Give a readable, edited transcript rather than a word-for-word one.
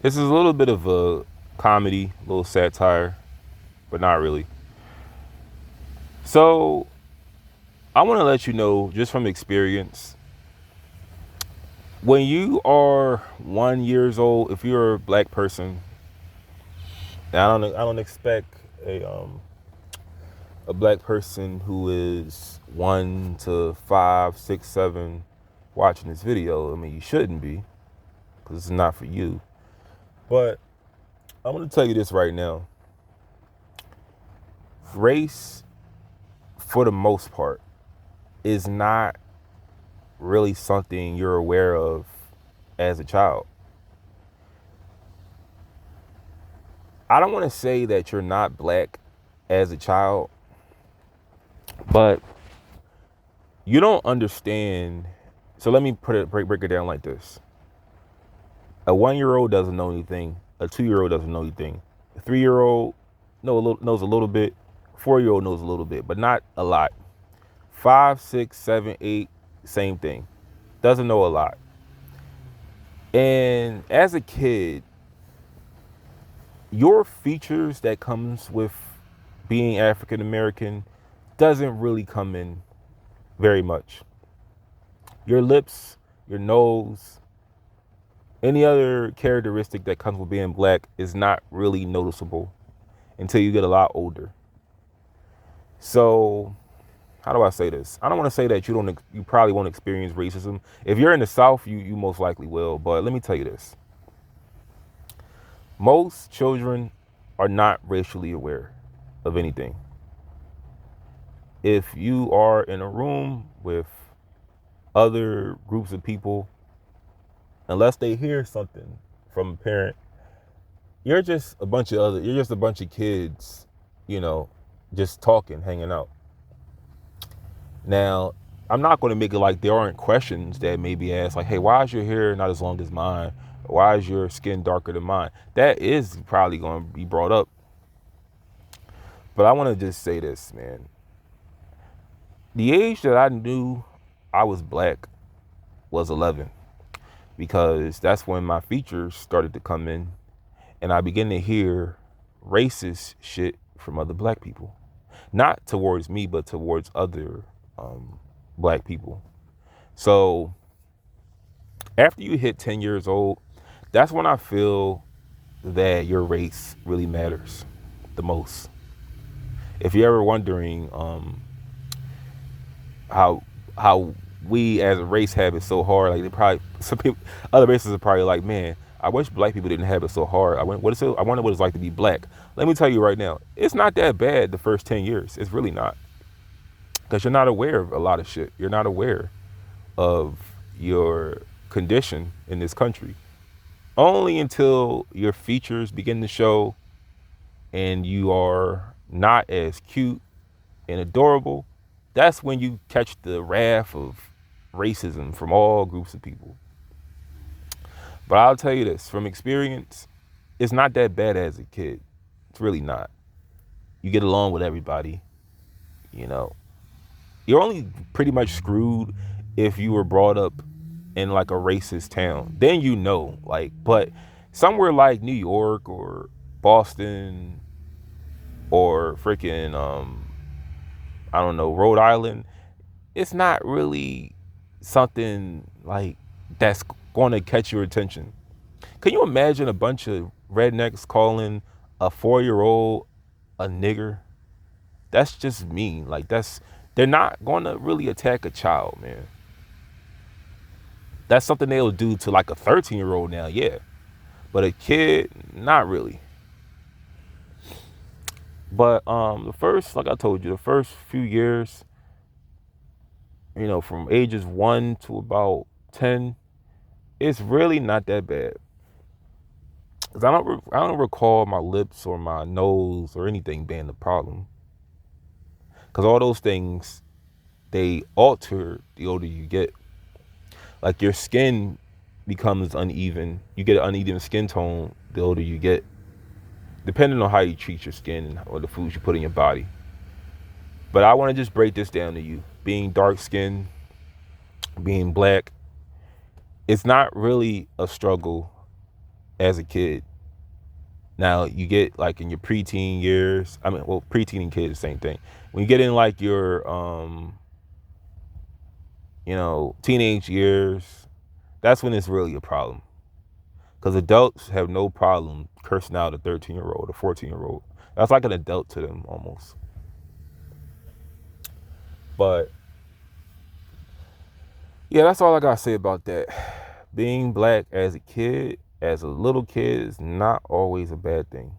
This is a little bit of a comedy, a little satire, but not really. So I want to let you know, just from experience, when you are 1 years old, if you're a black person, and I don't expect a black person who is 1 to 5, 6, 7 watching this video. I mean, you shouldn't be, because it's not for you. But I'm going to tell you this right now. Race, for the most part, is not really something you're aware of as a child. I don't want to say that you're not black as a child, but you don't understand. So let me break it down like this. A 1 year old doesn't know anything. A 2 year old doesn't know anything. A 3 year old knows a little bit. 4 year old knows a little bit, but not a lot. 5, 6, 7, 8, same thing. Doesn't know a lot. And as a kid, your features that comes with being African American doesn't really come in very much. Your lips, your nose, any other characteristic that comes with being black is not really noticeable until you get a lot older. So, how do I say this? I don't want to say that you probably won't experience racism. If you're in the South, you most likely will. But let me tell you this. Most children are not racially aware of anything. If you are in a room with other groups of people, unless they hear something from a parent, you're just a bunch of kids, just talking, hanging out. Now, I'm not going to make it like there aren't questions that may be asked, like, hey, why is your hair not as long as mine? Why is your skin darker than mine? That is probably going to be brought up. But I want to just say this, man. The age that I knew I was black was 11, because that's when my features started to come in and I began to hear racist shit from other black people. Not towards me, but towards other black people. So after you hit 10 years old, that's when I feel that your race really matters the most. If you're ever wondering how we as a race have it so hard, like some people, other races are probably like, man, I wish black people didn't have it so hard. I wonder what it's like to be black. Let me tell you right now, it's not that bad the first 10 years. It's really not. Because you're not aware of a lot of shit. You're not aware of your condition in this country. Only until your features begin to show and you are not as cute and adorable, that's when you catch the wrath of racism from all groups of people. But I'll tell you this, from experience, it's not that bad as a kid. It's really not. You get along with everybody, you know. You're only pretty much screwed if you were brought up in like a racist town. Then but somewhere like New York or Boston or freaking I don't know, Rhode Island, it's not really something like that's going to catch your attention. Can you imagine a bunch of rednecks calling a 4-year-old a nigger? That's just mean. They're not going to really attack a child, man. That's something they'll do to like a 13-year-old now, yeah. But a kid, not really. But like I told you, the first few years, from ages 1 to about 10, it's really not that bad. 'Cause I don't recall my lips or my nose or anything being the problem. Because all those things, they alter the older you get. Like your skin becomes uneven. You get an uneven skin tone the older you get, depending on how you treat your skin or the foods you put in your body. But I want to just break this down to you. Being dark skinned, being black, it's not really a struggle as a kid. Now you get like in your preteen years. I mean, well, preteen and kids, same thing. When you get in like your teenage years, that's when it's really a problem. Because adults have no problem cursing out a 13-year-old or 14-year-old. That's like an adult to them almost. But yeah, that's all I gotta say about that. Being black as a kid, as a little kid, is not always a bad thing.